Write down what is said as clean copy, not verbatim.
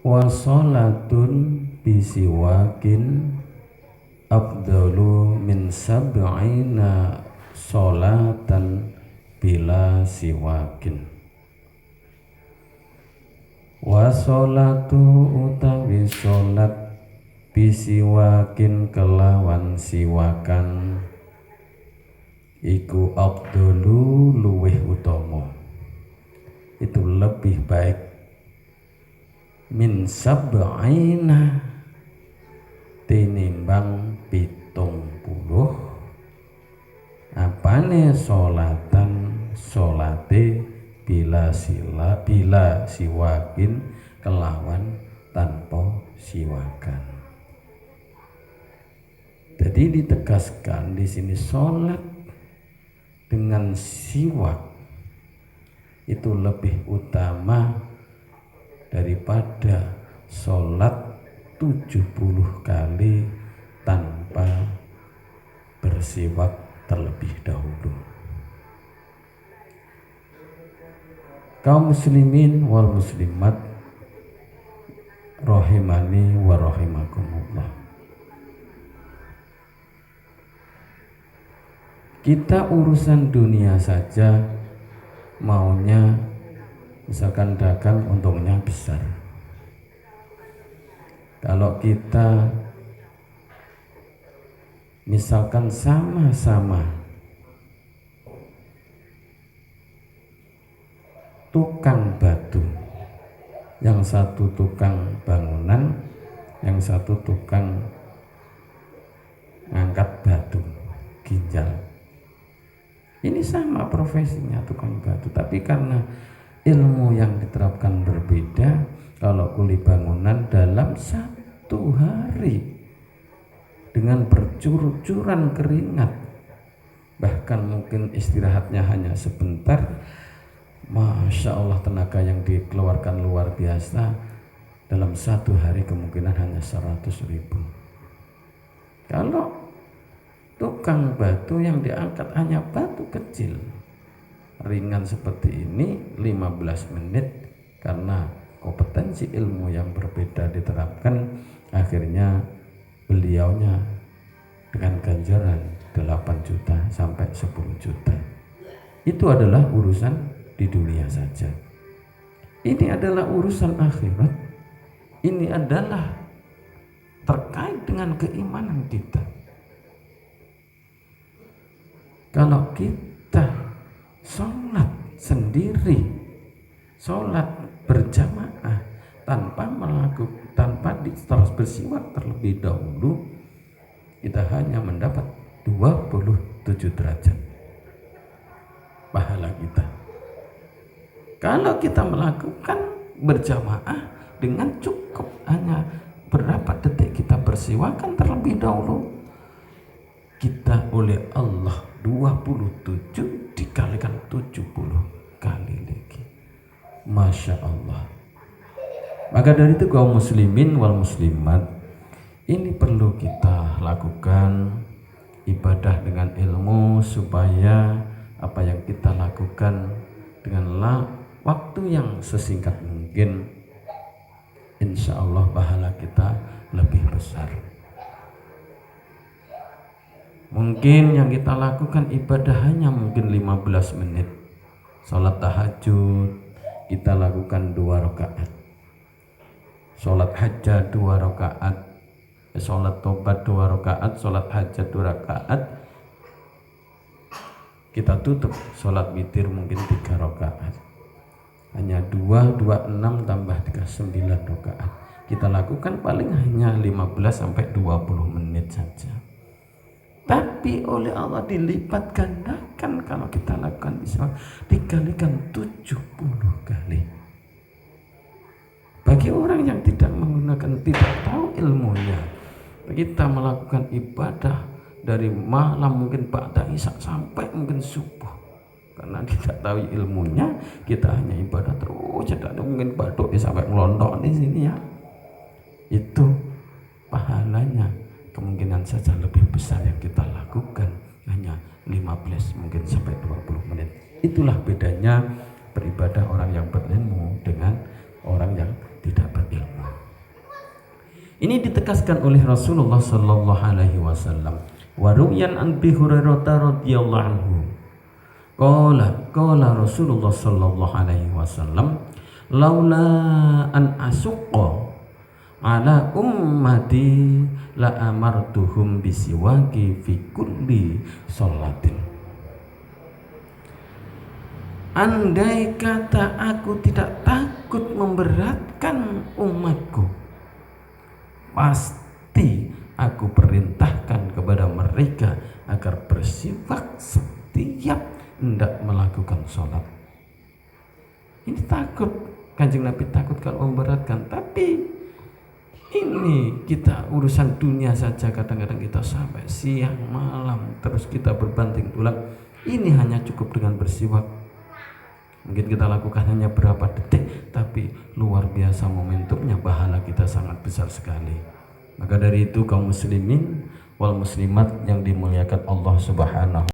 Wa sholatun bisiwakin afdalu min sab'ina sholatan bila siwakin. Wa sholatu utawi sholat bisiwakin kelawan siwakan iku afdalu luweh utama, itu lebih baik min sab'ina tinimbang 70 apane sholatan sholate bila siwakin kelawan tanpa siwakan. Jadi ditegaskan di sini sholat dengan siwak itu lebih utama daripada sholat 70 kali tanpa bersiwak terlebih dahulu. Kaum muslimin wal muslimat rahimani wa rahimakumullah. Kita urusan dunia saja maunya misalkan dagang untungnya besar. Kalau kita misalkan sama-sama tukang batu, yang satu tukang bangunan, yang satu tukang ngangkat batu ginjal, ini sama profesinya tukang batu, tapi karena ilmu yang diterapkan berbeda. Kalau kuli bangunan dalam 1 hari dengan bercur-curan keringat, bahkan mungkin istirahatnya hanya sebentar, Masya Allah tenaga yang dikeluarkan luar biasa. Dalam 1 hari kemungkinan hanya 100.000. Kalau tukang batu yang diangkat hanya batu kecil ringan seperti ini 15 menit, karena kompetensi ilmu yang berbeda diterapkan, akhirnya beliaunya dengan ganjaran 8 juta sampai 10 juta. Itu adalah urusan di dunia saja. Ini adalah urusan akhirat. Ini adalah terkait dengan keimanan kita. Kalau kita sholat sendiri, sholat berjamaah tanpa terus bersiwak terlebih dahulu, kita hanya mendapat 27 derajat pahala kita. Kalau kita melakukan berjamaah dengan cukup hanya berapa detik kita bersiwakan terlebih dahulu, kita oleh Allah 27 dikalikan 70 kali lagi. Masya Allah. Maka dari itu kaum muslimin wal muslimat, ini perlu kita lakukan ibadah dengan ilmu, supaya apa yang kita lakukan dengan waktu yang sesingkat mungkin, insya Allah pahala kita lebih besar. Mungkin yang kita lakukan ibadah hanya mungkin 15 menit. Sholat tahajud kita lakukan 2 rakaat. Sholat hajat 2 rakaat. Sholat tobat 2 rakaat. Sholat hajat 2 rakaat. Kita tutup sholat witir mungkin 3 rakaat. Hanya 2, 6 tambah 3, 9 rakaat. Kita lakukan paling hanya 15 sampai 20 menit saja. Tapi oleh Allah dilipat gandakan kalau kita lakukan bisa dikalikan 70 kali. Bagi orang yang tidak menggunakan, tidak tahu ilmunya, kita melakukan ibadah dari malam mungkin ba'da isya sampai mungkin subuh, karena tidak tahu ilmunya, kita hanya ibadah terus, tidak ada mungkin baduk sampai ngelontok di sini ya. Itu pahalanya kemungkinan saja lebih besar yang kita lakukan hanya 15 mungkin sampai 20 menit. Itulah bedanya beribadah orang yang berilmu dengan orang yang tidak berilmu. Ini ditegaskan oleh Rasulullah sallallahu alaihi wasallam. Wa ru'yan an Abi Hurairah radhiyallahu anhu. Qala Rasulullah sallallahu alaihi wasallam, laula an asuqqa ala ummati la amartuhum bisiwaki fi kulli sholatin. Andai kata aku tidak takut memberatkan umatku, pasti aku perintahkan kepada mereka agar bersiwak setiap hendak melakukan sholat. Ini takut, Kanjeng Nabi takut kalau memberatkan. Tapi ini kita urusan dunia saja, kadang-kadang kita sampai siang malam terus kita berbanting tulang. Ini hanya cukup dengan bersiwak. Mungkin kita lakukan hanya berapa detik, tapi luar biasa momentumnya, pahala kita sangat besar sekali. Maka dari itu kaum muslimin wal muslimat yang dimuliakan Allah Subhanahu